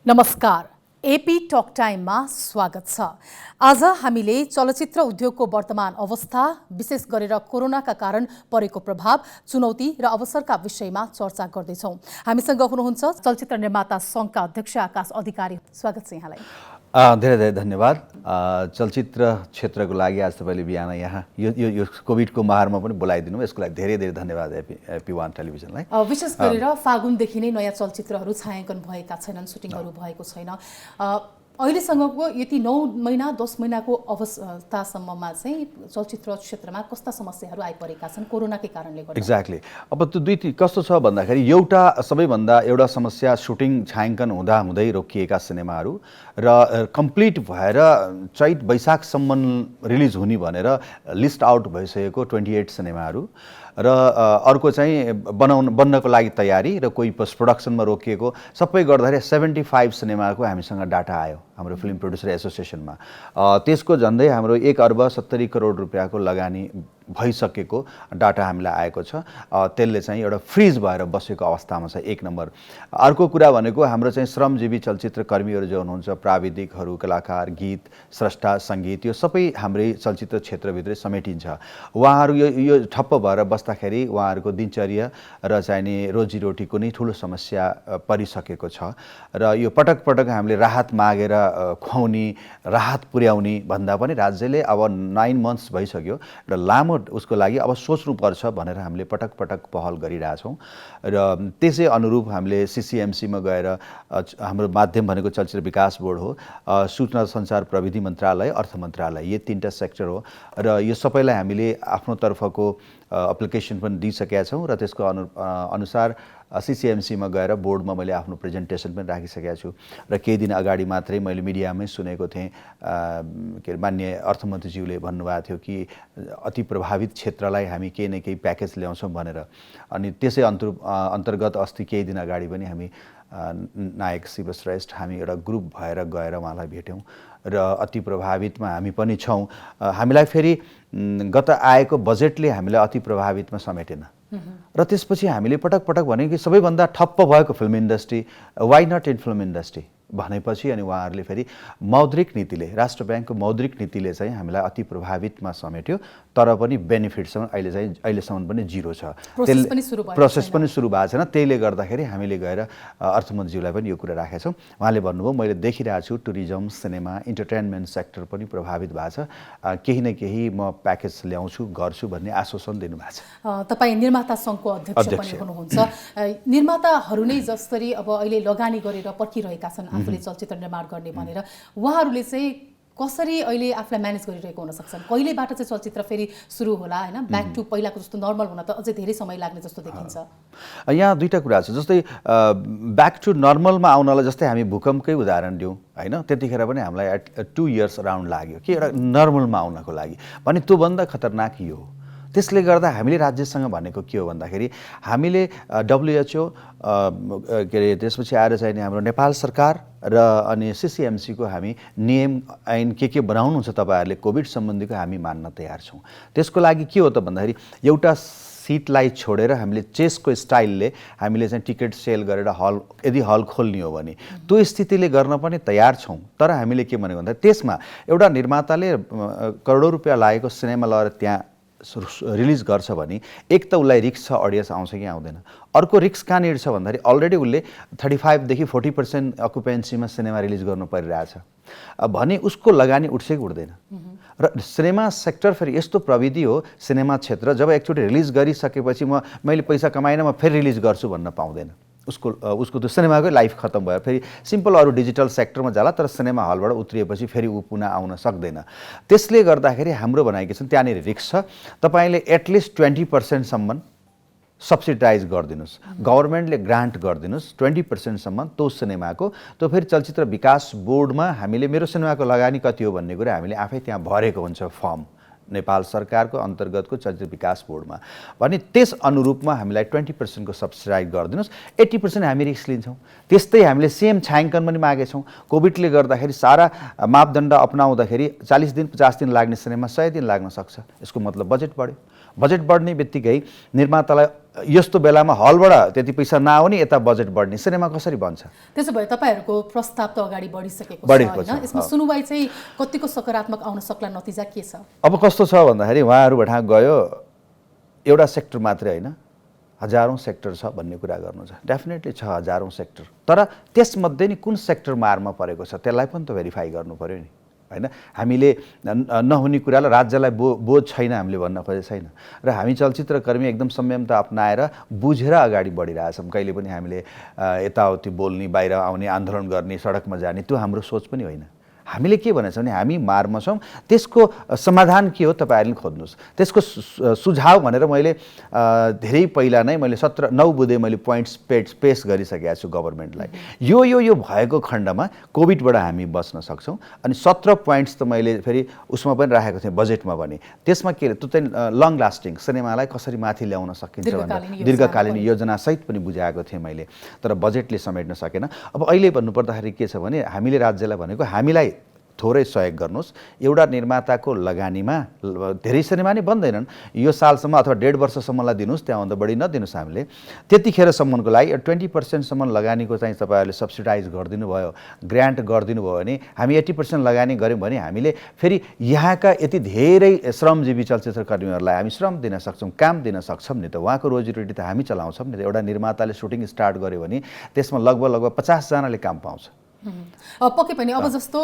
नमस्कार, AP talk टाइममा स्वागत छ। आज हामीले चलचित्र उद्योगको वर्तमान अवस्था, विशेष गरेर कोरोनाका कारण परेको प्रभाव, चुनौती र अवसरका विषयमा चर्चा गर्दैछौँ। हामीसँग हुनुहुन्छ चलचित्र निर्माता संघका अध्यक्ष आकाश अधिकारी। स्वागत छ यहाँलाई। धेरै धेरै धन्यवाद। चलचित्र क्षेत्रको लागि आज तपाईँले बिहान यहाँ यो कोभिडको माहरमा पनि बोलाइदिनु, यसको लागि धेरै धेरै धन्यवाद एपी वान टेलिभिजनलाई। विशेष गरेर फागुनदेखि नै नयाँ चलचित्रहरू छायाङ्कन भएका छैनन्, सुटिङहरू भएको छैन। अहिलेसँगको यति 9 महिना 10 महिनाको अवस्थासम्ममा चाहिँ चलचित्र क्षेत्रमा कस्ता समस्याहरू आइपरेका छन् कोरोनाकै कारणले गर्दा? एक्ज्याक्टली। अब त्यो कस्तो छ भन्दाखेरि सबैभन्दा एउटा समस्या सुटिङ छायाङ्कन हुँदै रोकिएका सिनेमाहरू र कम्प्लिट भएर चैत वैशाखसम्म रिलिज हुने भनेर लिस्ट आउट भइसकेको 28 सिनेमाहरू र अर्को चाहिँ बन्नको लागि तयारी र कोही पोस्ट प्रोडक्सनमा रोकिएको सबै गर्दाखेरि 75 सिनेमाको हामीसँग डाटा आयो हाम्रो फिल्म प्रोड्युसर एसोसिएसनमा। त्यसको झन्डै हाम्रो 1,70 करोड रुपियाँको लगानी भइसकेको डाटा हामीलाई आएको छ। त्यसले चाहिँ एउटा फ्रिज भएर बसेको अवस्थामा छ, एक नम्बर। अर्को कुरा भनेको हाम्रो चाहिँ श्रमजीवी चलचित्र कर्मीहरू जो हुनुहुन्छ, प्राविधिकहरू, कलाकार, गीत स्रष्टा, सङ्गीत, यो सबै हाम्रै चलचित्र क्षेत्रभित्रै समेटिन्छ। उहाँहरू यो ठप्प भएर बस्दाखेरि उहाँहरूको दिनचर्या र चाहिने रोजीरोटीको नै ठुलो समस्या परिसकेको छ र यो पटक पटक हामीले राहत मागेर खुवाउने, राहत पुर्याउने भन्दा पनि राज्यले अब 9 months भइसक्यो र लामो उसको लागि अब सोच्नुपर्छ भनेर हामीले पटक पटक पहल गरिरहेछौँ र त्यसै अनुरूप हामीले सिसिएमसीमा गएर हाम्रो माध्यम भनेको चलचित्र विकास बोर्ड हो, सूचना सञ्चार प्रविधि मन्त्रालय, अर्थ मन्त्रालय, यो 3टा सेक्टर हो र यो सबैलाई हामीले आफ्नो तर्फको एप्लिकेसन पनि दिइसकेका छौँ र त्यसको अनुसार सिसिएमसीमा गएर बोर्डमा मैले आफ्नो प्रेजेन्टेसन पनि राखिसकेको छु र केही दिन अगाडि मात्रै मैले मिडियामै सुनेको थिएँ के माननीय अर्थमन्त्रीज्यूले भन्नुभएको थियो कि अति प्रभावित क्षेत्रलाई हामी केही न केही प्याकेज ल्याउँछौँ भनेर। अनि त्यसै अन्तर्गत अस्ति केही दिन अगाडि पनि हामी नायक शिवश्रेष्ठ हामी एउटा ग्रुप भएर गएर उहाँलाई भेट्यौँ र अति प्रभावितमा हामी पनि छौँ। हामीलाई फेरि गत आएको बजेटले हामीलाई अति प्रभावितमा समेटेन र त्यसपछि हामीले पटक पटक भने कि सबैभन्दा ठप्प भएको film industry, why not in film industry भनेपछि अनि उहाँहरूले फेरि मौद्रिक नीतिले, राष्ट्र ब्याङ्कको मौद्रिक नीतिले चाहिँ हामीलाई अति प्रभावितमा समेट्यो, तर पनि बेनिफिटसम्म अहिलेसम्म पनि जिरो छ। प्रोसेस पनि सुरु भएको छैन। त्यसले गर्दाखेरि हामीले गएर अर्थमन्त्रीज्यूलाई पनि यो कुरा राखेका छौँ। उहाँले भन्नुभयो मैले देखिरहेको छु टुरिज्म, सिनेमा, इन्टरटेनमेन्ट सेक्टर पनि प्रभावित भएको छ, केही न केही म प्याकेज ल्याउँछु, गर्छु भन्ने आश्वासन दिनुभएको छ। तपाईँ निर्माता सङ्घको अध्यक्ष पनि हुनुहुन्छ। निर्माताहरू नै जसरी अब अहिले लगानी गरेर पर्खिरहेका छन् आफूले चलचित्र निर्माण गर्ने भनेर, उहाँहरूले चाहिँ कसरी अहिले आफूलाई म्यानेज गरिरहेको हुन सक्छन्? कहिलेबाट चाहिँ चलचित्र फेरि सुरु होला, होइन? ब्याक टु पहिलाको जस्तो नर्मल हुन त अझै धेरै समय लाग्ने जस्तो देखिन्छ। यहाँ दुईटा कुरा छ। जस्तै ब्याक टु नर्मलमा आउनलाई जस्तै हामी भूकम्पकै उदाहरण दिउँ, होइन? त्यतिखेर पनि हामीलाई 2 years अराउन्ड लाग्यो कि एउटा नर्मलमा आउनको लागि भने त्योभन्दा खतरनाक यो हो। त्यसले गर्दा हामीले राज्यसँग भनेको के हो भन्दाखेरि हामीले WHO के अरे त्यसपछि आएर चाहिँ हाम्रो नेपाल सरकार र अनि सिसिएमसीको हामी नियम ऐन के बनाउनुहुन्छ तपाईँहरूले कोभिड सम्बन्धीको हामी मान्न तयार छौँ। त्यसको लागि के हो त भन्दाखेरि एउटा सिटलाई छोडेर हामीले चेसको स्टाइलले हामीले चाहिँ टिकट सेल गरेर यदि हल खोल्ने हो भने त्यो स्थितिले गर्न पनि तयार छौँ। तर हामीले के भनेको भन्दा त्यसमा एउटा निर्माताले करोडौँ रुपियाँ लागेको सिनेमा लगेर त्यहाँ रिलिज गर्छ भने एक त उसलाई रिस्क छ, अडियन्स आउँछ कि आउँदैन। अर्को रिस्क कहाँनिर छ भन्दाखेरि अलरेडी उसले 35 देखि 40% अकुपेन्सीमा सिनेमा रिलिज गर्नु परिरहेछ भने उसको लगानी उठ्छ कि उठ्दैन। र सिनेमा सेक्टर फेरि यस्तो प्रविधि हो, सिनेमा क्षेत्र जब एकचोटि रिलिज गरिसकेपछि मैले पैसा कमाएन म फेरि रिलिज गर्छु भन्न पाउँदैन। उसको त्यो सिनेमाकै लाइफ खत्म भयो। फेरि सिम्पल अरू डिजिटल सेक्टरमा जाला, तर सिनेमा हलबाट उत्रिएपछि फेरि ऊ पुनः आउन सक्दैन। त्यसले गर्दाखेरि हाम्रो भनाइ के छ, त्यहाँनिर रिस्क छ। तपाईँले एटलिस्ट 20% सब्सिडाइज गरिदिनुहोस्, गभर्मेन्टले ग्रान्ट गरिदिनुहोस् 20% त्यो सिनेमाको। त्यो फेरि चलचित्र विकास बोर्डमा हामीले मेरो सिनेमाको लगानी कति हो भन्ने कुरा हामीले आफै त्यहाँ भरेको हुन्छ फर्म, नेपाल सरकारको अन्तर्गतको चलचित्र विकास बोर्डमा भने त्यस अनुरूपमा हामीलाई 20% को सब्सिडाइज गरिदिनुहोस्, 80% हामी रिस्क लिन्छौँ। त्यस्तै हामीले सेम छायाङ्कन पनि मागेछौँ। कोभिडले गर्दाखेरि सारा मापदण्ड अपनाउँदाखेरि 40 दिन 50 दिन लाग्ने सिनेमा 100 दिन लाग्न सक्छ। यसको मतलब बजेट बढ्यो। बजेट बढ्ने बित्तिकै निर्मातालाई यस्तो बेलामा हलबाट त्यति पैसा नआउने, यता बजेट बढ्ने, सिनेमा कसरी बन्छ? त्यसो भए तपाईँहरूको प्रस्ताव त अगाडि बढिसकेको छ हैन? यसमा सुनुवाई चाहिँ कतिको सकारात्मक आउन सक्ला, नतिजा के छ? अब कस्तो छ भन्दाखेरि उहाँहरू भठा गयो, एउटा सेक्टर मात्रै होइन, हजारौँ सेक्टर छ भन्ने कुरा गर्नु छ। डेफिनेटली छ हजारौँ सेक्टर, तर त्यसमध्ये नि कुन सेक्टर मारमा परेको छ त्यसलाई पनि त भेरिफाई गर्नु पर्यो नि, होइन? हामीले नहुने कुरालाई राज्यलाई बोझ छैन हामीले भन्न खोजेको छैन। र हामी चलचित्रकर्मी एकदम संयमता अपनाएर बुझेर अगाडि बढिरहेछौँ। कहिले पनि हामीले यताउति बोल्ने, बाहिर आउने, आन्दोलन गर्ने, सडकमा जाने त्यो हाम्रो सोच पनि होइन। हामीले के भनेछौँ भने हामी मारमा छौँ, त्यसको समाधान के हो तपाईँहरूले खोज्नुहोस्, त्यसको सुझाव भनेर मैले धेरै पहिला नै मैले 9 बुँदे मैले पोइन्ट्स पेश गरिसकेको छु गभर्मेन्टलाई। यो भएको खण्डमा कोभिडबाट हामी बच्न सक्छौँ। अनि 17 पोइन्ट्स त मैले फेरि उसमा पनि राखेको थिएँ, बजेटमा पनि। त्यसमा के त्यो चाहिँ लङ लास्टिङ सिनेमालाई कसरी माथि ल्याउन सकिन्छ भनेर दीर्घकालीन योजनासहित पनि बुझाएको थिएँ मैले, तर बजेटले समेट्न सकेन। अब अहिले भन्नुपर्दाखेरि के छ भने हामीले राज्यलाई भनेको हामीलाई थोरै सहयोग गर्नुहोस्, एउटा निर्माताको लगानीमा धेरै सिनेमा नै बन्दैनन्, यो सालसम्म अथवा 1.5 वर्षसम्मलाई दिनुहोस्, त्यहाँभन्दा बढी नदिनुहोस्। हामीले त्यतिखेरसम्मको लागि 20% लगानीको चाहिँ तपाईँहरूले सब्सिडाइज गरिदिनु भयो, ग्रान्ट गरिदिनु भयो भने हामी 80% लगानी गऱ्यौँ भने हामीले फेरि यहाँका यति धेरै श्रमजीवी चलचित्रकर्मीहरूलाई हामी श्रम दिन सक्छौँ, काम दिन सक्छौँ नि त। उहाँको रोजीरोटी त हामी चलाउँछौँ नि त। एउटा निर्माताले सुटिङ स्टार्ट गर्यो भने त्यसमा लगभग 50 जनाले काम पाउँछ। पक्कै पनि अब जस्तो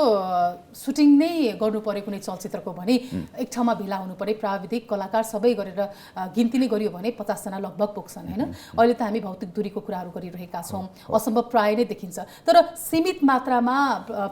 सुटिङ नै गर्नु पर्यो कुनै चलचित्रको भने एक ठाउँमा भेला हुनु पर्यो, प्राविधिक कलाकार सबै गरेर गिन्ती नै गरियो भने 50 जना लगभग पुग्छन्, हैन? अहिले त हामी भौतिक दूरीको कुराहरू गरिरहेका छौँ, असम्भव प्राय नै देखिन्छ। तर सीमित मात्रामा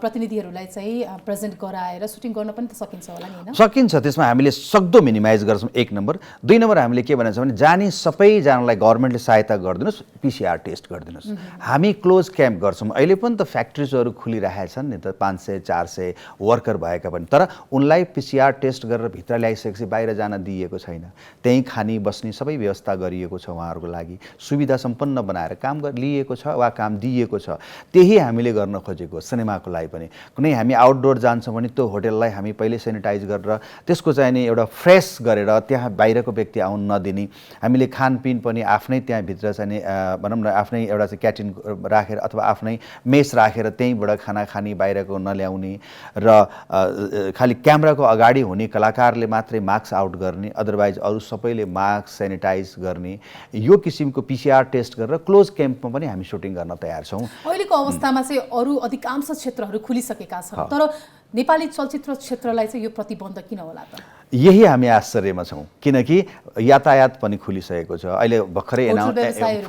प्रतिनिधिहरूलाई चाहिँ प्रेजेन्ट गराएर सुटिङ गर्न पनि त सकिन्छ होला नि, हैन? सकिन्छ। त्यसमा हामीले सक्दो मिनिमाइज गर्छौँ, 1 नम्बर। 2 नम्बर हामीले के भनेछौँ भने जाने सबैजनालाई गभर्मेन्टले सहायता गरिदिनुहोस्, PCR टेस्ट गरिदिनुहोस्। हामी क्लोज क्याम्प गर्छौँ। अहिले पनि त फ्याक्ट्रिज खुलिरहेछन् नि त, 500-400 वर्कर भएका पनि, तर उनलाई PCR टेस्ट गरेर भित्र ल्याइसकेपछि बाहिर जान दिइएको छैन। त्यहीँ खानी बस्ने सबै व्यवस्था गरिएको छ, उहाँहरूको लागि सुविधा सम्पन्न बनाएर काम लिएको छ वा काम दिइएको छ। त्यही हामीले गर्न खोजेको सिनेमाको लागि पनि। कुनै हामी आउटडोर जान्छौँ भने त्यो होटललाई हामी पहिले सेनिटाइज गरेर त्यसको चाहिँ नि एउटा फ्रेस गरेर त्यहाँ बाहिरको व्यक्ति आउन नदिने, हामीले खानपिन पनि आफ्नै त्यहाँभित्र चाहिँ नि भनौँ न आफ्नै एउटा चाहिँ क्यान्टिन राखेर अथवा आफ्नै मेस राखेर त्यहीँबाट खाना खाने, बाहिरको नल्याउने, र खालि क्यामेराको अगाडि हुने कलाकारले मात्रै मास्क आउट गर्ने, अदरवाइज अरू सबैले मास्क सेनिटाइज गर्ने, यो किसिमको PCR टेस्ट गरेर क्लोज क्याम्पमा पनि हामी सुटिङ गर्न तयार छौँ। अहिलेको अवस्थामा चाहिँ अरू अधिकांश क्षेत्रहरू खुलिसकेका छन्, तर नेपाली चलचित्र क्षेत्रलाई चाहिँ यो प्रतिबन्ध किन होला त? यही हामी आश्चर्यमा छौँ, किनकि यातायात पनि खुलिसकेको छ। अहिले भर्खरै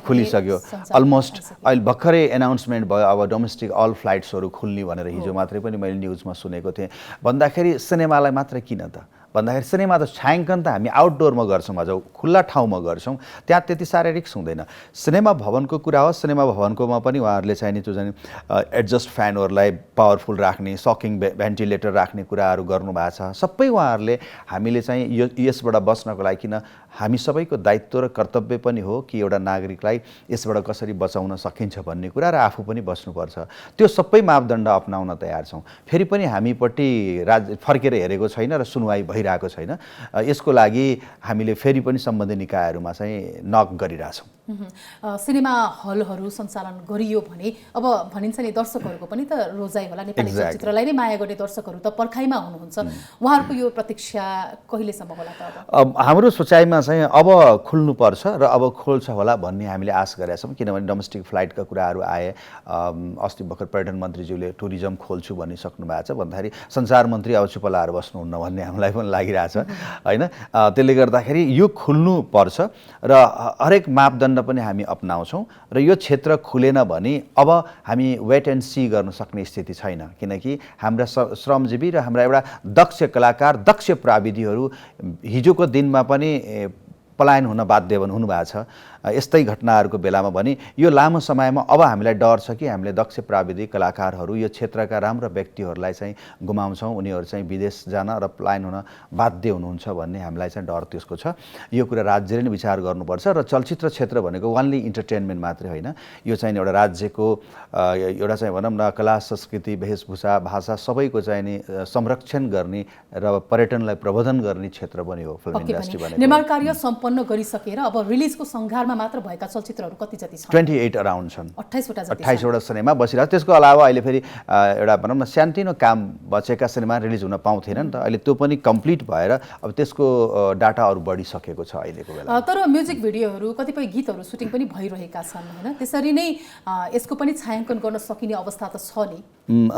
खुलिसक्यो अलमोस्ट। अहिले भर्खरै एनाउन्समेन्ट भयो अब डोमेस्टिक अल फ्लाइट्सहरू खुल्ने भनेर हिजो मात्रै पनि मैले न्युजमा सुनेको थिएँ। भन्दाखेरि सिनेमालाई मात्र किन त भन्दाखेरि सिनेमा त छायाङ्कन त हामी आउटडोरमा गर्छौँ, अझ खुल्ला ठाउँमा गर्छौँ, त्यहाँ त्यति साह्रै रिस्क हुँदैन। सिनेमा भवनको कुरा हो, सिनेमा भवनकोमा पनि उहाँहरूले चाहिँ नि त्यो चाहिँ एडजस्ट फ्यानहरूलाई पावरफुल राख्ने, सकिङ भेन्टिलेटर राख्ने कुराहरू गर्नुभएको छ। सबै उहाँहरूले हामीले चाहिँ यसबाट बच्नको लागि, किन हामी सबैको दायित्व र कर्तव्य पनि हो कि एउटा नागरिकलाई यसबाट कसरी बचाउन सकिन्छ भन्ने कुरा, र आफू पनि बच्नुपर्छ। त्यो सबै मापदण्ड अपनाउन तयार छौँ। फेरि पनि हामीपट्टि फर्केर हेरेको छैन र सुनवाई भइरहेको छैन। यसको लागि हामीले फेरि पनि सम्बन्धित निकायहरूमा चाहिँ नक गरिरहेछौँ। सिनेमा हलहरू सञ्चालन गरियो भने अब भनिन्छ नि दर्शकहरूको पनि त रोजाइ होला। नेपाली चलचित्रलाई नै माया गर्ने दर्शकहरू त पर्खाइमा हुनुहुन्छ, उहाँहरूको यो प्रतीक्षा कहिलेसम्म होला त? अब हाम्रो सोचाइमा चाहिँ अब खुल्नुपर्छ र अब खोल्छ होला भन्ने हामीले आश गरेका छौँ, किनभने डोमेस्टिक फ्लाइटका कुराहरू आए। अस्ति भर्खर पर्यटन मन्त्रीज्यूले टुरिज्म खोल्छु भनिसक्नु भएको छ, भन्दाखेरि सञ्चार मन्त्री अब चुप लाएर बस्नुहुन्न भन्ने हामीलाई पनि लागिरहेछ, होइन? त्यसले गर्दाखेरि यो खुल्नुपर्छ र हरेक मापदण्ड पनि हामी अपनाउँछौँ। र यो क्षेत्र खुलेन भने अब हामी वेट एन्ड सी गर्न सक्ने स्थिति छैन, किनकि हाम्रा श्रमजीवी र हाम्रा एउटा दक्ष कलाकार, दक्ष प्राविधिहरू हिजोको दिनमा पनि पलायन हुन बाध्य हुनुभएको छ यस्तै घटनाहरूको बेलामा भने यो लामो समयमा अब हामीलाई डर छ कि हामीले दक्ष प्राविधिक कलाकारहरू यो क्षेत्रका राम्रा व्यक्तिहरूलाई चाहिँ गुमाउँछौँ, उनीहरू चाहिँ विदेश जान र पलायन हुन बाध्य हुनुहुन्छ भन्ने हामीलाई चाहिँ डर त्यसको छ। यो कुरा राज्यले नै विचार गर्नुपर्छ र चलचित्र क्षेत्र भनेको ओन्ली इन्टरटेनमेन्ट मात्रै होइन, यो चाहिँ एउटा राज्यको एउटा चाहिँ भनौँ न कला संस्कृति वेशभूषा भाषा सबैको चाहिँ नि संरक्षण गर्ने र पर्यटनलाई प्रबन्धन गर्ने क्षेत्र पनि हो फिल्म इन्डस्ट्री भनेको। निर्माण कार्य सम्पन्न गरिसकेर अब रिलिजको सङ्घारमा मात्र भएका चलचित्रहरू कति जति छन्? 28 अराउन्ड छन्। 28 वटा सिनेमा बसिरहेको। त्यसको अलावा अहिले फेरि एउटा भनौँ न सानोतिनो काम बचेका सिनेमा रिलिज हुन पाउँथेन नि त, अहिले त्यो पनि कम्प्लिट भएर अब त्यसको डाटा अरू बढिसकेको छ अहिलेको बेला। तर म्युजिक भिडियोहरू कतिपय गीतहरू सुटिङ पनि भइरहेका छन् होइन, त्यसरी नै यसको पनि छायाङ्कन गर्न सकिने अवस्था त छ नि?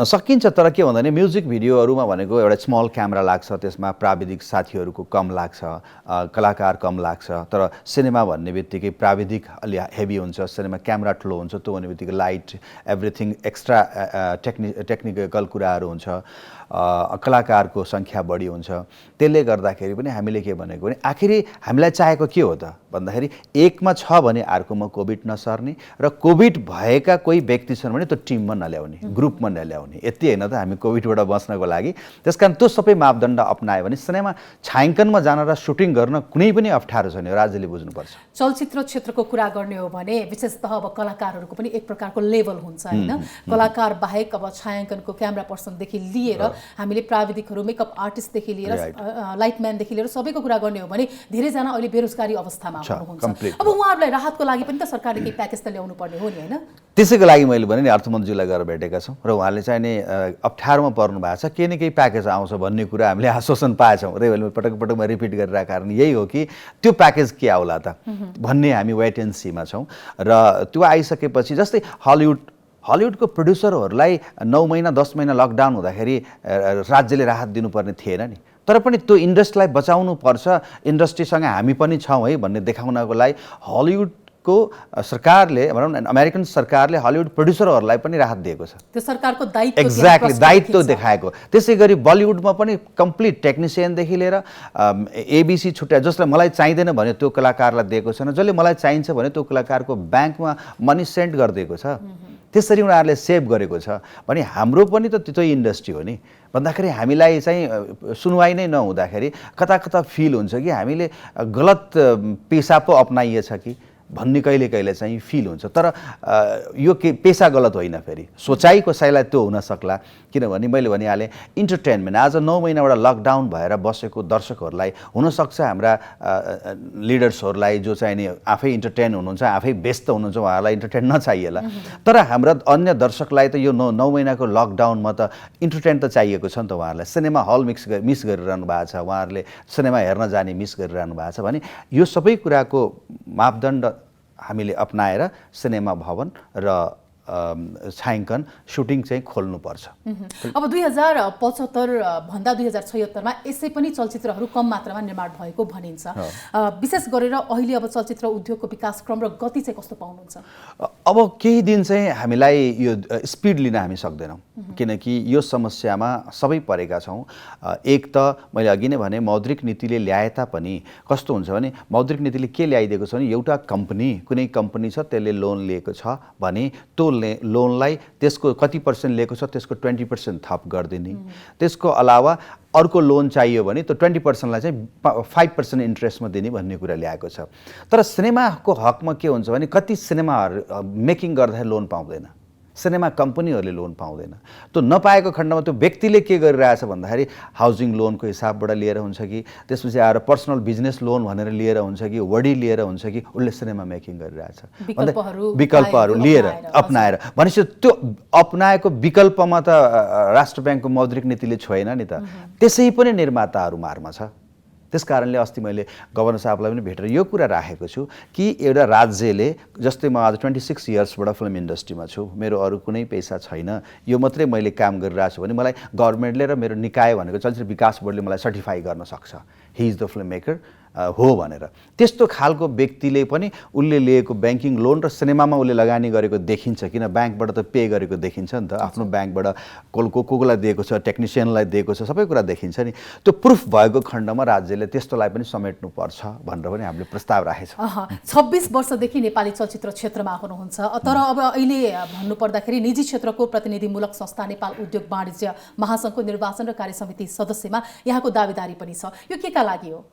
सकिन्छ, तर के भन्दा नि म्युजिक भिडियोहरूमा भनेको एउटा स्मल क्यामेरा लाग्छ, त्यसमा प्राविधिक साथीहरूको कम लाग्छ, कलाकार कम लाग्छ। तर सिनेमा भन्ने बित्तिकै प्राविधिक अलि हेभी हुन्छ, सिनेमा क्यामेरा ठुलो हुन्छ, त्यो भन्ने बित्तिकै लाइट एभ्रिथिङ एक्स्ट्रा टेक्निकल कुराहरू हुन्छ, कलाकारको सङ्ख्या बढी हुन्छ। त्यसले गर्दाखेरि पनि हामीले के भनेको भने आखिरी हामीलाई चाहेको के हो त भन्दाखेरि एकमा छ भने अर्कोमा कोभिड नसर्ने र कोभिड भएका कोही व्यक्ति छन् भने त्यो टिममा नल्याउने, ग्रुपमा नल्याउने, यति होइन त हामी कोभिडबाट बच्नको लागि। त्यसकारण त्यो सबै मापदण्ड अपनायो भने सिनेमा छायाङ्कनमा जान र सुटिङ गर्न कुनै पनि अप्ठ्यारो छैन, राज्यले बुझ्नुपर्छ। चलचित्र क्षेत्रको कुरा गर्ने हो भने विशेषतः अब कलाकारहरूको पनि एक प्रकारको लेभल हुन्छ होइन, कलाकार बाहेक अब छायाङ्कनको क्यामेरा पर्सनदेखि लिएर हामीले प्राविधिकहरू मेकअप आर्टिस्टदेखि लिएर लाइटम्यानदेखि लिएर सबैको कुरा गर्ने हो भने धेरैजना अहिले बेरोजगारी अवस्थामा हुनुहुन्छ। अब उहाँहरूलाई राहतको लागि पनि त सरकारले केही प्याकेज त ल्याउनु पर्ने हो नि होइन? त्यसैको लागि मैले भने नि अर्थमन्त्रीलाई गएर भेटेका छौँ र उहाँले चाहिँ नि अप्ठ्यारोमा पर्नु भएको छ, केही न केही प्याकेज आउँछ भन्ने कुरा हामीले आश्वासन पाएछौँ र मैले पटक पटकमा रिपिट गरिरहेको कारण यही हो कि त्यो प्याकेज के आउला त भन्ने हामी वेट एन्ड सीमा छौँ। र त्यो आइसकेपछि जस्तै हलिउडको प्रड्युसरहरूलाई 9 महिना 10 महिना लकडाउन हुँदाखेरि राज्यले राहत दिनुपर्ने थिएन नि, तर पनि त्यो इन्डस्ट्रीलाई बचाउनु पर्छ, इन्डस्ट्रीसँग हामी पनि छौँ है भन्ने देखाउनको लागि हलिउडको सरकारले भनौँ न अमेरिकन सरकारले हलिउड प्रड्युसरहरूलाई पनि राहत दिएको छ। त्यो सरकारको दायित्व, एक्ज्याक्टली दायित्व देखाएको। त्यसै गरी बलिउडमा पनि कम्प्लिट टेक्निसियनदेखि लिएर एबिसी छुट्याए, जसलाई मलाई चाहिँदैन भने त्यो कलाकारलाई दिएको छैन, जसले मलाई चाहिन्छ भने त्यो कलाकारको ब्याङ्कमा मनी सेन्ड गरिदिएको छ, त्यसरी उनीहरूले सेभ गरेको छ भने हाम्रो पनि त त्यही इन्डस्ट्री हो नि भन्दाखेरि हामीलाई चाहिँ सुनवाई नै नहुँदाखेरि कता कता फिल हुन्छ कि हामीले गलत पेसा पो अपनाइएछ कि भन्ने कहिले कहिले चाहिँ फिल हुन्छ। तर यो के पेसा गलत होइन, फेरि सोचाइको साइलाई त्यो हुन सक्ला, किनभने मैले भनिहालेँ इन्टरटेनमेन्ट आज 9 महिनाबाट लकडाउन भएर बसेको दर्शकहरूलाई हुनसक्छ हाम्रा लिडर्सहरूलाई जो चाहिँ नि आफै इन्टरटेन हुनुहुन्छ, आफै व्यस्त हुनुहुन्छ, उहाँहरूलाई इन्टरटेन नचाहिएला, तर हाम्रा अन्य दर्शकलाई त यो 9 महिनाको लकडाउनमा त इन्टरटेन त चाहिएको छ नि त। उहाँहरूलाई सिनेमा हल मिस गरिरहनु भएको छ, उहाँहरूले सिनेमा हेर्न जाने मिस गरिरहनु भएको छ भने यो सबै कुराको मापदण्ड हामीले अपनाएर सिनेमा भवन र छायाङ्कन सुटिङ चाहिँ खोल्नुपर्छ। अब 2075 भन्दा 2076 मा यसै पनि चलचित्रहरू कम मात्रामा निर्माण भएको भनिन्छ। विशेष गरेर अहिले अब चलचित्र उद्योगको विकासक्रम र गति चाहिँ कस्तो पाउनुहुन्छ? अब केही दिन चाहिँ हामीलाई यो स्पिड लिन हामी सक्दैनौँ, किनकि यो समस्यामा सबै परेका छौँ। एक त मैले अघि नै भने मौद्रिक नीतिले ल्याए तापनि कस्तो हुन्छ भने मौद्रिक नीतिले के ल्याइदिएको छ भने एउटा कम्पनी कुनै कम्पनी छ त्यसले लोन लिएको छ भने त्यो लोनलाई त्यसको कति पर्सेन्ट लिएको छ त्यसको 20% थप गरिदिने, त्यसको अलावा अर्को लोन चाहियो भने त्यो 20%लाई चाहिँ 5% इन्ट्रेस्टमा दिने भन्ने कुरा ल्याएको छ। तर सिनेमाको हकमा के हुन्छ भने कति सिनेमाहरू मेकिङ गर्दाखेरि लोन पाउँदैन, सिनेमा कम्पनीहरूले लोन पाउँदैन। त्यो नपाएको खण्डमा त्यो व्यक्तिले के गरिरहेछ भन्दाखेरि हाउसिङ लोनको हिसाबबाट लिएर हुन्छ कि त्यसपछि आएर पर्सनल बिजनेस लोन भनेर लिएर हुन्छ कि वडी लिएर हुन्छ कि उसले सिनेमा मेकिङ गरिरहेछ, विकल्पहरू लिएर अपनाएर। भनेपछि त्यो अपनाएको विकल्पमा त राष्ट्र ब्याङ्कको मौद्रिक नीतिले छोएन नि त, त्यसै पनि निर्माताहरू मारमा छ। त्यस कारणले अस्ति मैले गभर्नर साहबलाई पनि भेटेर यो कुरा राखेको छु कि एउटा राज्यले, जस्तै म आज 26 इयर्सबाट फिल्म इन्डस्ट्रीमा छु, मेरो अरू कुनै पेसा छैन, यो मात्रै मैले काम गरिरहेको छु भने मलाई गभर्नमेन्टले र मेरो निकाय भनेको चलचित्र विकास बोर्डले मलाई सर्टिफाई गर्न सक्छ, he is the film maker हो भनेर। त्यस्तो खालको व्यक्तिले पनि उसले लिएको ब्याङ्किङ लोन र सिनेमामा उसले लगानी गरेको देखिन्छ, किन ब्याङ्कबाट त पे गरेको देखिन्छ नि त, आफ्नो ब्याङ्कबाट कोलाई दिएको छ, टेक्निसियनलाई दिएको छ, सबै कुरा देखिन्छ नि। त्यो प्रुफ भएको खण्डमा राज्यले त्यस्तोलाई पनि समेट्नुपर्छ भनेर पनि हामीले प्रस्ताव राखेको छौँ। 26 वर्षदेखि नेपाली चलचित्र क्षेत्रमा हुनुहुन्छ, तर अब अहिले भन्नुपर्दाखेरि निजी क्षेत्रको प्रतिनिधिमूलक संस्था नेपाल उद्योग वाणिज्य महासङ्घको निर्वाचन र कार्य समिति सदस्यमा यहाँको दावेदारी पनि छ, यो के का लागि हो?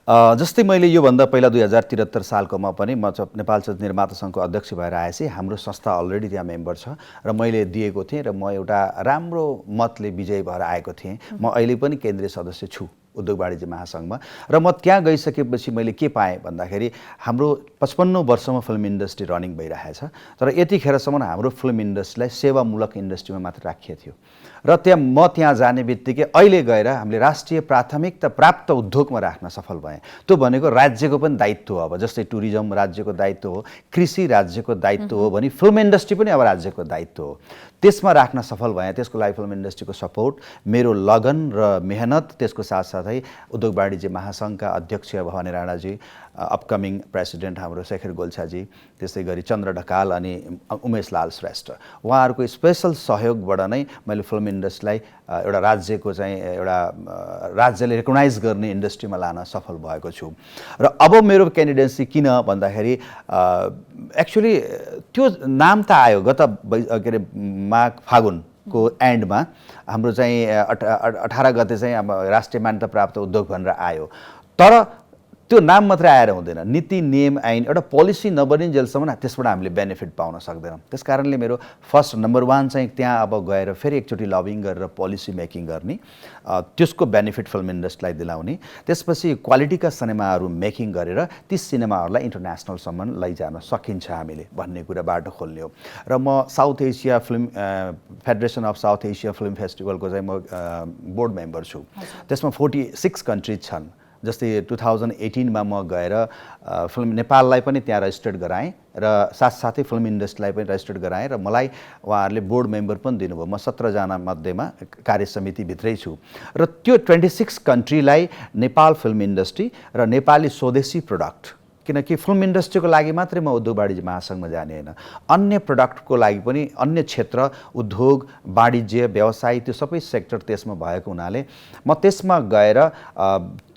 जस्तै मैले योभन्दा पहिला 2073 सालकोमा पनि म नेपाल चलचित्र निर्माता सङ्घको अध्यक्ष भएर आएपछि हाम्रो संस्था अलरेडी त्यहाँ मेम्बर छ र मैले दिएको थिएँ र म एउटा राम्रो मतले विजयी भएर आएको थिएँ। म अहिले पनि केन्द्रीय सदस्य छु उद्योग वाणिज्य महासङ्घमा र म त्यहाँ गइसकेपछि मैले के पाएँ भन्दाखेरि हाम्रो 55 वर्षमा फिल्म इन्डस्ट्री रनिङ भइरहेछ, तर यतिखेरसम्म हाम्रो फिल्म इन्डस्ट्रीलाई सेवामूलक इन्डस्ट्रीमा मात्र राखिएको थियो र त्यहाँ जाने बित्तिकै अहिले गएर हामीले राष्ट्रिय प्राथमिकता प्राप्त उद्योगमा राख्न सफल भएँ। त्यो भनेको राज्यको पनि दायित्व हो। अब जस्तै टुरिज्म राज्यको दायित्व हो, कृषि राज्यको दायित्व हो भने फिल्म इन्डस्ट्री पनि अब राज्यको दायित्व हो। त्यसमा राख्न सफल भएँ। त्यसको लागि फिल्म इन्डस्ट्रीको सपोर्ट, मेरो लगन र मेहनत, त्यसको साथसाथै उद्योग वाणिज्य महासङ्घका अध्यक्ष भवानी राणाजी, अपकमिङ प्रेसिडेन्ट हाम्रो शेखर गोल्छाजी, त्यस्तै गरी चन्द्र ढकाल अनि उमेश लाल श्रेष्ठ, उहाँहरूको स्पेसल सहयोगबाट नै मैले फिल्म इन्डस्ट्रीलाई एउटा राज्यको चाहिँ एउटा राज्यले रेकगनाइज गर्ने इन्डस्ट्रीमा लान सफल भएको छु। र अब मेरो क्यान्डिडेन्सी किन भन्दाखेरि एक्चुअली त्यो नाम त आयो गत के अरे माघ फागुनको एन्डमा हाम्रो चाहिँ 18 गते चाहिँ अब राष्ट्रिय मान्यता प्राप्त उद्योग भनेर आयो, तर त्यो नाम मात्रै आएर हुँदैन। नीति नियम ऐन एउटा पोलिसी नबनिन्जेलसम्म त्यसबाट हामीले बेनिफिट पाउन सक्दैनौँ। त्यस कारणले मेरो फर्स्ट नम्बर 1 चाहिँ त्यहाँ अब गएर फेरि एकचोटि लबिङ गरेर पोलिसी मेकिङ गर्ने, त्यसको बेनिफिट फिल्म इन्डस्ट्रीलाई दिलाउने, त्यसपछि क्वालिटीका सिनेमाहरू मेकिङ गरेर ती सिनेमाहरूलाई इन्टरनेसनलसम्म लैजान सकिन्छ हामीले भन्ने कुरा बाटो खोल्ने हो। र म South Asia film federation of South Asia film फेस्टिभलको चाहिँ म बोर्ड मेम्बर छु। त्यसमा 46 कन्ट्रिज छन्। जस्तै 2018 मा म गएर फिल्म नेपाललाई पनि त्यहाँ रजिस्टर्ड गराएँ र साथसाथै फिल्म इन्डस्ट्रीलाई पनि रजिस्टर्ड गराएँ र मलाई उहाँहरूले बोर्ड मेम्बर पनि दिनुभयो। म 17 जना मध्येमा कार्य समितिभित्रै छु र त्यो 26 कन्ट्रीलाई नेपाल फिल्म इन्डस्ट्री र नेपाली स्वदेशी प्रोडक्ट, किनकि फिल्म इन्डस्ट्रीको लागि मात्रै म उद्योग वाणिज्य महासङ्घमा जाने होइन, अन्य प्रोडक्टको लागि पनि अन्य क्षेत्र उद्योग वाणिज्य व्यवसाय त्यो सबै सेक्टर त्यसमा भएको हुनाले म त्यसमा गएर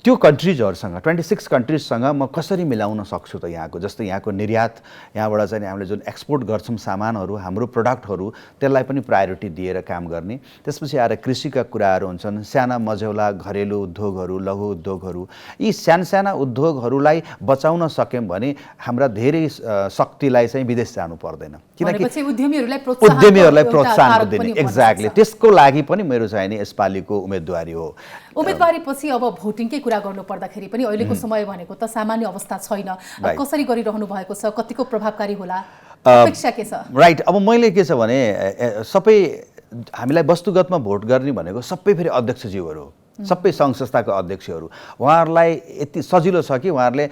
त्यो कन्ट्रिजहरूसँग 26 कन्ट्रिजसँग म कसरी मिलाउन सक्छु त यहाँको, जस्तै यहाँको निर्यात, यहाँबाट चाहिँ हामीले जुन एक्सपोर्ट गर्छौँ सामानहरू, हाम्रो प्रोडक्टहरू, त्यसलाई पनि प्रायोरिटी दिएर काम गर्ने। त्यसपछि आएर कृषिका कुराहरू हुन्छन्, साना मझौला घरेलु उद्योगहरू, लघु उद्योगहरू, यी साना उद्योगहरूलाई बचाउन सक्यौँ भने हाम्रा धेरै शक्तिलाई चाहिँ विदेश जानु पर्दैन, किनकि उद्यमीहरूलाई प्रोत्साहन दिने। एक्ज्याक्टली, त्यसको लागि पनि मेरो चाहिँ नि यसपालिको उम्मेदवारी हो। उम्मेदवारीपछि अब भोटिङकै कुरा गर्नु पर्दाखेरि पनि अहिलेको समय भनेको त सामान्य अवस्था छैन, कसरी गरिरहनु भएको छ, कतिको प्रभावकारी होला, अपेक्षा के छ? राइट, अब मैले के छ भने सबै हामीलाई वस्तुगतमा भोट गर्ने भनेको सबै फेरि अध्यक्षज्यूहरू, सबै सङ्घ संस्थाको अध्यक्षहरू, उहाँहरूलाई यति सजिलो छ कि उहाँहरूले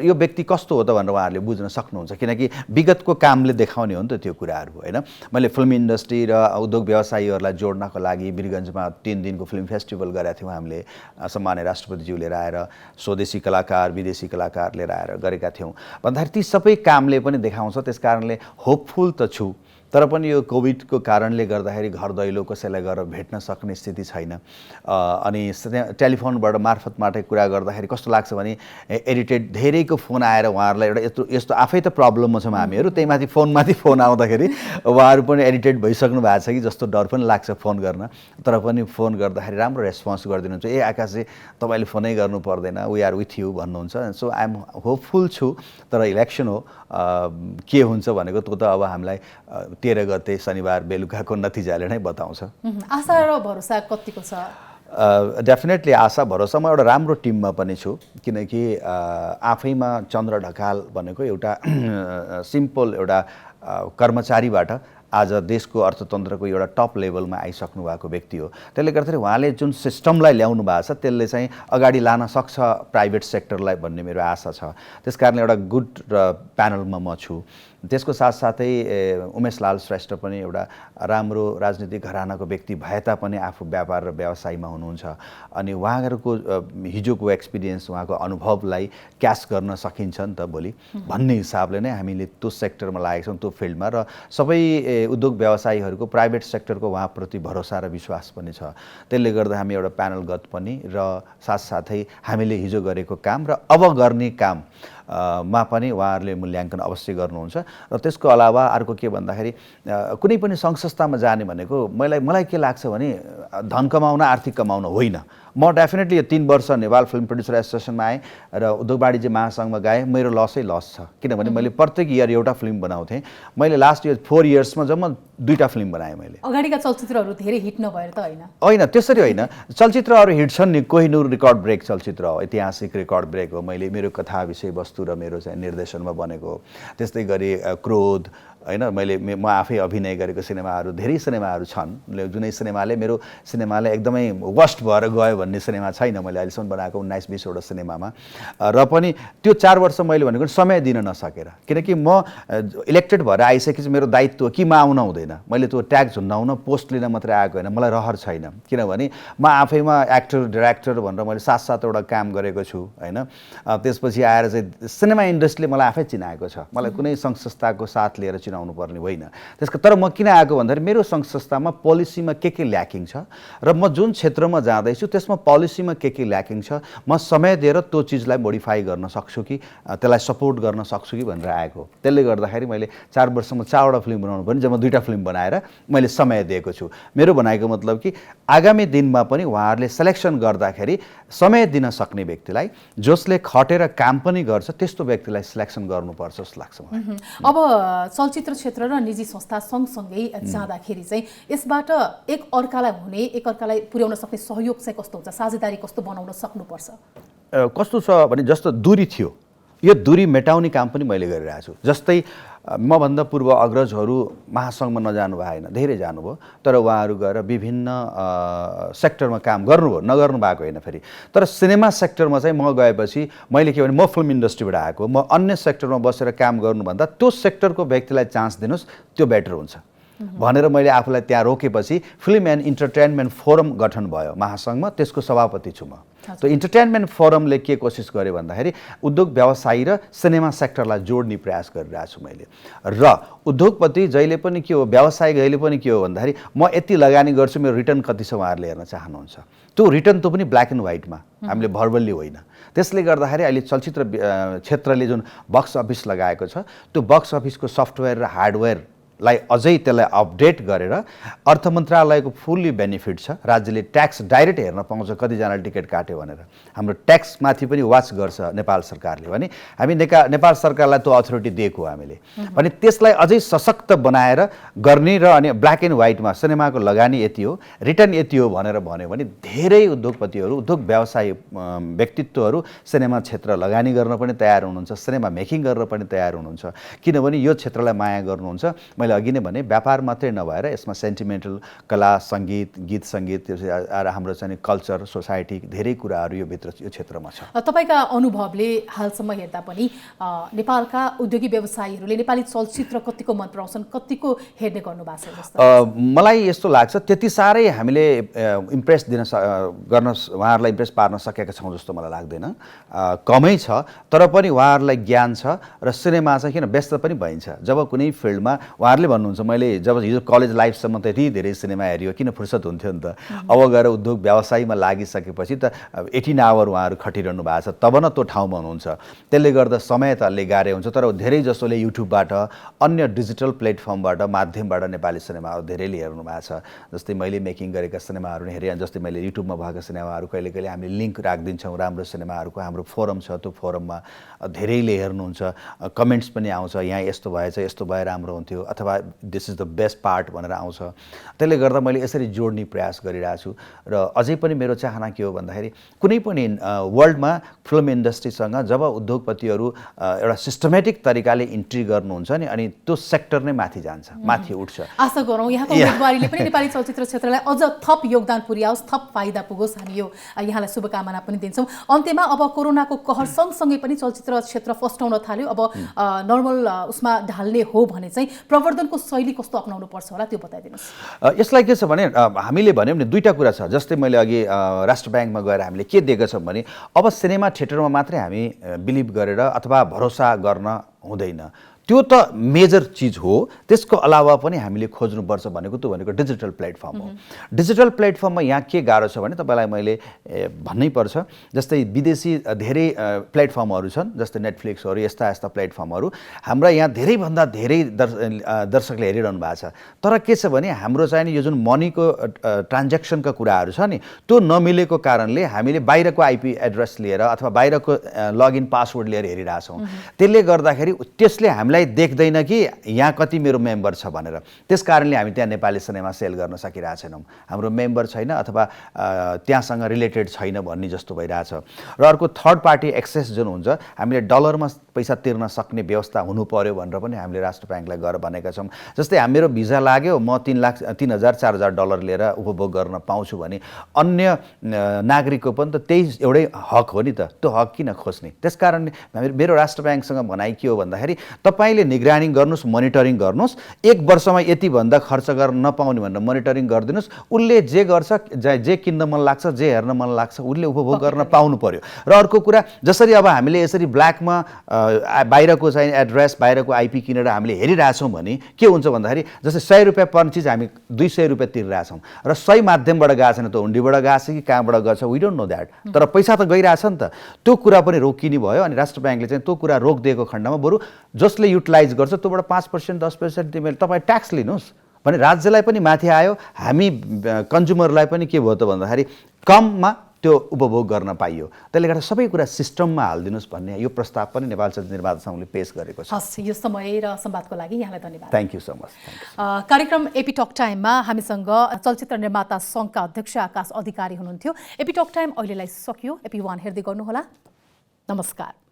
यो व्यक्ति कस्तो हो त भनेर उहाँहरूले बुझ्न सक्नुहुन्छ, किनकि विगतको कामले देखाउने हो नि त त्यो कुराहरू होइन। मैले फिल्म इन्डस्ट्री र उद्योग व्यवसायीहरूलाई जोड्नको लागि वीरगन्जमा 3 दिनको फिल्म फेस्टिभल गरेका थियौँ हामीले, सम्मान्य राष्ट्रपतिज्यू लिएर आएर स्वदेशी कलाकार विदेशी कलाकार लिएर आएर गरेका थियौँ भन्दाखेरि ती सबै कामले पनि देखाउँछ। त्यस कारणले होपफुल त छु, तर पनि यो कोभिडको कारणले गर्दाखेरि घर दैलो कसैलाई गएर भेट्न सक्ने स्थिति छैन। अनि टेलिफोनबाट मार्फतबाटै कुरा गर्दाखेरि कस्तो लाग्छ भने एडिटेड धेरैको फोन आएर उहाँहरूलाई एउटा यस्तो आफै त प्रब्लममा छौँ हामीहरू, त्यही माथि फोन आउँदाखेरि उहाँहरू पनि एडिटेड भइसक्नु भएको छ कि जस्तो डर पनि लाग्छ फोन गर्न, तर पनि फोन गर्दाखेरि राम्रो रेस्पोन्स गरिदिनुहुन्छ। आकाशजी तपाईँले फोनै गर्नु पर्दैन, वी आर विथ यु भन्नुहुन्छ। सो आइ एम होपफुल छु, तर इलेक्सन हो, के हुन्छ भनेको त्यो त अब हामीलाई 13 गते शनिबार बेलुकाको नतिजाले नै बताउँछ। आशा र भरोसा कतिको छ? डेफिनेटली आशा भरोसा। म एउटा राम्रो टिममा पनि छु, किनकि आफैमा चन्द्र ढकाल भनेको एउटा सिम्पल एउटा कर्मचारीबाट आज देशको अर्थतन्त्रको एउटा टप लेभलमा आइसक्नु भएको व्यक्ति हो। त्यसले गर्दाखेरि उहाँले जुन सिस्टमलाई ल्याउनु भएको छ त्यसले चाहिँ अगाडि लान सक्छ प्राइभेट सेक्टरलाई भन्ने मेरो आशा छ। त्यसकारणले एउटा गुड प्यानलमा म छु। त्यसको साथसाथै उमेशलाल श्रेष्ठ पनि एउटा राम्रो राजनीतिक घरानाको व्यक्ति भए तापनि आफू व्यापार र व्यवसायमा हुनुहुन्छ अनि उहाँहरूको हिजोको एक्सपिरियन्स उहाँको अनुभवलाई क्याच गर्न सकिन्छ नि त भोलि भन्ने हिसाबले नै हामीले त्यो सेक्टरमा लागेका छौँ, त्यो फिल्डमा। र सबै उद्योग व्यवसायीहरूको प्राइभेट सेक्टरको उहाँप्रति भरोसा र विश्वास पनि छ। त्यसले गर्दा हामी एउटा प्यानलगत पनि र साथसाथै हामीले हिजो गरेको काम र अब गर्ने काम मा पनि उहाँहरूले मूल्याङ्कन अवश्य गर्नुहुन्छ। र त्यसको अलावा अर्को के भन्दाखेरि कुनै पनि सङ्घ संस्थामा जाने भनेको मलाई के लाग्छ भने धन कमाउन, आर्थिक कमाउन होइन। म डेफिनेटली 3 वर्ष नेपाल फिल्म प्रोड्युसर एसोसिएसनमा आएँ र उद्योग वाणिज्य महासङ्घमा गएँ, मेरो लसै लस छ, किनभने मैले प्रत्येक इयर एउटा फिल्म बनाउँथेँ। मैले लास्ट इयर 4 इयर्समा जम्मा 2टा फिल्म बनाएँ मैले। अगाडिका चलचित्रहरू धेरै हिट नभएर त होइन? होइन, त्यसरी होइन। चलचित्रहरू हिट छन् नि। कोहिनूर रेकर्ड ब्रेक चलचित्र हो, ऐतिहासिक रेकर्ड ब्रेक हो। मेरो कथा विषयवस्तु र मेरो चाहिँ निर्देशनमा बनेको हो। त्यस्तै गरी क्रोध होइन, म आफै अभिनय गरेको सिनेमाहरू, धेरै सिनेमाहरू छन्। जुनै सिनेमाले एकदमै वर्स्ट भएर गयो भन्ने सिनेमा छैन मैले अहिलेसम्म बनाएको 19-20वटा सिनेमामा। र पनि त्यो 4 वर्ष मैले भनेको समय दिन नसकेर, किनकि म इलेक्टेड भएर आइसकेपछि मेरो दायित्व कि म आउन हुँदैन, मैले त्यो ट्याग झुन्डाउन, पोस्ट लिन मात्रै आएको होइन, मलाई रहर छैन। किनभने म आफैमा एक्टर डिरेक्टर भनेर मैले 7-7वटा काम गरेको छु होइन। त्यसपछि आएर चाहिँ सिनेमा इन्डस्ट्रीले मलाई आफै चिनाएको छ, मलाई कुनै सङ्घ संस्थाको साथ लिएर चिनाउनु पर्ने होइन। तर म किन आएको भन्दाखेरि मेरो सङ्घ संस्थामा पोलिसीमा के ल्याकिङ छ र म जुन क्षेत्रमा जाँदैछु त्यसमा पोलिसीमा के ल्याकिङ छ, म समय दिएर त्यो चिजलाई मोडिफाई गर्न सक्छु कि त्यसलाई सपोर्ट गर्न सक्छु कि भनेर आएको। त्यसले गर्दाखेरि मैले 4 वर्षमा 4वटा फिल्म बनाउनु पनि जम्मा 2टा फिल्म बनाएर मैले समय दिएको छु। मेरो भनाइको मतलब कि आगामी दिनमा पनि उहाँहरूले सेलेक्सन गर्दाखेरि समय दिन सक्ने व्यक्तिलाई, जसले खटेर काम पनि गर्छ, त्यस्तो व्यक्तिलाई सिलेक्सन गर्नुपर्छ जस्तो लाग्छ मलाई। अब चलचित्र क्षेत्र र निजी संस्था सँगसँगै जाँदाखेरि चाहिँ यसबाट एक अर्कालाई पुर्याउन सक्ने सहयोग चाहिँ कस्तो हुन्छ, साझेदारी कस्तो बनाउन सक्नुपर्छ? कस्तो छ भने जस्तो दूरी थियो, यो दूरी मेटाउने काम पनि मैले गरिरहेको छु। जस्तै मभन्दा पूर्व अग्रजहरू महासङ्घमा नजानु भएन, धेरै जानुभयो, तर उहाँहरू गएर विभिन्न सेक्टरमा काम गर्नुभयो, नगर्नु भएको होइन फेरि। तर सिनेमा सेक्टरमा चाहिँ म गएपछि मैले के भने, म फिल्म इन्डस्ट्रीबाट आएको, म अन्य सेक्टरमा बसेर काम गर्नुभन्दा त्यो सेक्टरको व्यक्तिलाई चान्स दिनुहोस्, त्यो बेटर हुन्छ भनेर मैले आफूलाई त्यहाँ रोकेपछि फिल्म एन्ड इन्टरटेनमेन्ट फोरम गठन भयो महासङ्घमा, त्यसको सभापति छु म। त्यो इन्टरटेनमेन्ट फोरमले के कोसिस गर्यो भन्दाखेरि उद्योग व्यवसायी र सिनेमा सेक्टरलाई जोड्ने प्रयास गरिरहेको छु मैले। र उद्योगपति जहिले पनि के हो, व्यवसायी जहिले पनि के हो भन्दाखेरि म यति लगानी गर्छु, मेरो रिटर्न कति छ उहाँहरूले हेर्न चाहनुहुन्छ। त्यो रिटर्न त पनि ब्ल्याक एन्ड व्हाइटमा, हामीले भर्बल्ली होइन। त्यसले गर्दाखेरि अहिले चलचित्र क्षेत्रले जुन बक्स अफिस लगाएको छ, त्यो बक्स अफिसको सफ्टवेयर र हार्डवेयरलाई अझै त्यसलाई अपडेट गरेर अर्थ मन्त्रालयको फुल्ली बेनिफिट छ। राज्यले ट्याक्स डाइरेक्ट हेर्न पाउँछ, कतिजनाले टिकट काट्यो भनेर। हाम्रो ट्याक्समाथि पनि वाच गर्छ नेपाल सरकारले भने, हामी नेपाल सरकारलाई त्यो अथोरिटी दिएको हामीले भने त्यसलाई अझै सशक्त बनाएर गर्ने र अनि ब्ल्याक एन्ड व्हाइटमा सिनेमाको लगानी यति हो, रिटर्न यति हो भनेर भन्यो भने धेरै उद्योगपतिहरू, उद्योग व्यवसायी व्यक्तित्वहरू सिनेमा क्षेत्र लगानी गर्न पनि तयार हुनुहुन्छ, सिनेमा मेकिङ गर्न पनि तयार हुनुहुन्छ, किनभने यो क्षेत्रलाई माया गर्नुहुन्छ। मैले अघि नै भने व्यापार मात्रै नभएर यसमा सेन्टिमेन्टल कला, सङ्गीत, गीत सङ्गीत र हाम्रो चाहिँ कल्चर, सोसाइटी, धेरै कुराहरू यो क्षेत्रमा छ। तपाईँका अनुभवले हालसम्म हेर्दा पनि नेपालका उद्योगी व्यवसायीहरूले नेपाली चलचित्र कतिको मन पराउँछन्, कतिको हेर्ने गर्नु भएको छ जस्तो? मलाई यस्तो लाग्छ त्यति साह्रै हामीले इम्प्रेस गर्न उहाँहरूलाई इम्प्रेस पार्न सकेका छौँ जस्तो मलाई लाग्दैन। कमै छ, तर पनि उहाँहरूलाई ज्ञान छ र सिनेमा चाहिँ किन व्यस्त पनि भइन्छ। जब कुनै फिल्डमा उहाँहरूले भन्नुहुन्छ, मैले जब हिजो कलेज लाइफसम्म त यति धेरै सिनेमा हेऱ्यो, किन फुर्सद हुन्थ्यो नि त। अब गएर उद्योग व्यवसायमा लागिसकेपछि त 18 आवर उहाँहरू खटिरहनु भएको छ, तब न त्यो ठाउँमा हुनुहुन्छ। त्यसले गर्दा समय त अलि गाह्रै हुन्छ। तर धेरै जसोले युट्युबबाट, अन्य डिजिटल प्लेटफर्मबाट, माध्यमबाट नेपाली सिनेमाहरू धेरैले हेर्नु भएको छ। जस्तै मैले मेकिङ गरेका सिनेमाहरू हेरेँ, जस्तै मैले युट्युबमा भएको सिनेमाहरू कहिले कहिले हामीले लिङ्क राखिदिन्छौँ राम्रो सिनेमाहरूको। हाम्रो फोरम छ, त्यो फोरममा धेरैले हेर्नुहुन्छ, कमेन्ट्स पनि आउँछ, यहाँ यस्तो भएछ, यस्तो भए राम्रो हुन्थ्यो, अथवा अथवा this is the best part भनेर आउँछ। त्यसले गर्दा मैले यसरी जोड्ने प्रयास गरिरहेको छु र अझै पनि मेरो चाहना के हो भन्दाखेरि कुनै पनि वर्ल्डमा फिल्म इन्डस्ट्रीसँग जब उद्योगपतिहरू एउटा सिस्टमेटिक तरिकाले इन्ट्री गर्नुहुन्छ नि अनि त्यो सेक्टर नै माथि जान्छ, माथि उठ्छ। आशा गरौँ यहाँको उम्मेदवारीले पनि नेपाली चलचित्र क्षेत्रलाई अझ थप योगदान पुर्याओस्, थप फाइदा पुगोस्। हामी यो यहाँलाई शुभकामना पनि दिन्छौँ। अन्त्यमा अब कोरोनाको कहर सँगसँगै पनि चलचित्र क्षेत्र फस्टाउन थाल्यो। अब नर्मल उसमा ढाल्ने हो भने चाहिँ प्रवर्धनको शैली कस्तो अपनाउनु पर्छ होला त्यो बताइदिनुहोस्। यसलाई के छ भने हामीले भन्यौँ नि दुईवटा कुरा छ। जस्तै मैले अघि राष्ट्र ब्याङ्कमा गएर हामीले के दिएका छौँ भने अब सिनेमा थिएटरमा मात्रै हामी बिलिभ गरेर अथवा भरोसा गर्न हुँदैन। त्यो त मेजर चिज हो। त्यसको अलावा पनि हामीले खोज्नुपर्छ भनेको डिजिटल प्लेटफर्म हो। डिजिटल प्लेटफर्ममा यहाँ के गाह्रो छ भने तपाईँलाई मैले भन्नै पर्छ। जस्तै विदेशी धेरै प्लेटफर्महरू छन्, जस्तै नेटफ्लिक्सहरू, यस्ता यस्ता प्लेटफर्महरू हाम्रा यहाँ धेरैभन्दा धेरै दर्शकले हेरिरहनु भएको छ। तर के छ भने हाम्रो चाहिँ यो जुन मनीको ट्रान्ज्याक्सनका कुराहरू छ नि त्यो नमिलेको कारणले हामीले बाहिरको आइपी एड्रेस लिएर अथवा बाहिरको लगइन पासवर्ड लिएर हेरिरहेछौँ। त्यसले गर्दाखेरि त्यसले हामीलाई देख्दैन कि यहाँ कति मेरो मेम्बर छ भनेर। त्यस कारणले हामी त्यहाँ नेपाली सिनेमा सेल गर्न सकिरहेको छैनौँ। हाम्रो मेम्बर छैन अथवा त्यहाँसँग रिलेटेड छैन भन्ने जस्तो भइरहेछ। र अर्को थर्ड पार्टी एक्सेस जुन हुन्छ हामीले डलरमा पैसा तिर्न सक्ने व्यवस्था हुनु पर्यो भनेर पनि हामीले राष्ट्र ब्याङ्कलाई गएर भनेका छौँ। जस्तै मेरो भिजा लाग्यो, म 3,00,000 4,000 डलर लिएर उपभोग गर्न पाउँछु भने अन्य नागरिकको पनि त त्यही एउटै हक हो नि त। त्यो हक किन खोज्ने? त्यस कारणले मेरो राष्ट्र ब्याङ्कसँग भनाइ के हो भन्दाखेरि तपाईँले निगरानी गर्नुहोस्, मोनिटरिङ गर्नुहोस्। 1 वर्षमा यति भन्दा खर्च गर्न नपाउने भनेर मोनिटरिङ गरिदिनुहोस्। उसले जे गर्छ, जे किन्न मन लाग्छ, जे हेर्न मन लाग्छ उसले उपभोग गर्न पाउनु पर्यो। र अर्को कुरा जसरी अब हामीले यसरी ब्ल्याकमा बाहिरको चाहिँ एड्रेस, बाहिरको आइपी किनेर हामीले हेरिरहेछौँ भने के हुन्छ भन्दाखेरि जस्तै 100 रुपियाँ पर चिज हामी 200 रुपियाँ तिरिरहेछौँ र सही माध्यमबाट गएको छैन, त हुन्डीबाट गएको छ कि कहाँबाट गएको छ वी डोन्ट नो द्याट। तर पैसा त गइरहेछ नि त। त्यो कुरा पनि रोकिने भयो। अनि राष्ट्र ब्याङ्कले चाहिँ त्यो कुरा रोकिदिएको खण्डमा बरु जसले युटिलाइज गर्छ त्योबाट 5% 10% तिमीले तपाईँ ट्याक्स लिनुहोस् भने राज्यलाई पनि माथि आयो, हामी कन्ज्युमरलाई पनि के भयो त भन्दाखेरि कममा त्यो उपभोग गर्न पाइयो। त्यसले गर्दा सबै कुरा सिस्टममा हालिदिनुहोस् भन्ने यो प्रस्ताव पनि नेपाल चलचित्र निर्माता सङ्घले पेश गरेको छ। हस्, यो समय र संवादको लागि यहाँलाई धन्यवाद। Thank you so much. कार्यक्रम एपी टक टाइममा हामीसँग चलचित्र निर्माता सङ्घका अध्यक्ष आकाश अधिकारी हुनुहुन्थ्यो। एपी टक टाइम अहिलेलाई सकियो। एपी 1 हेर्दै गर्नुहोला। नमस्कार।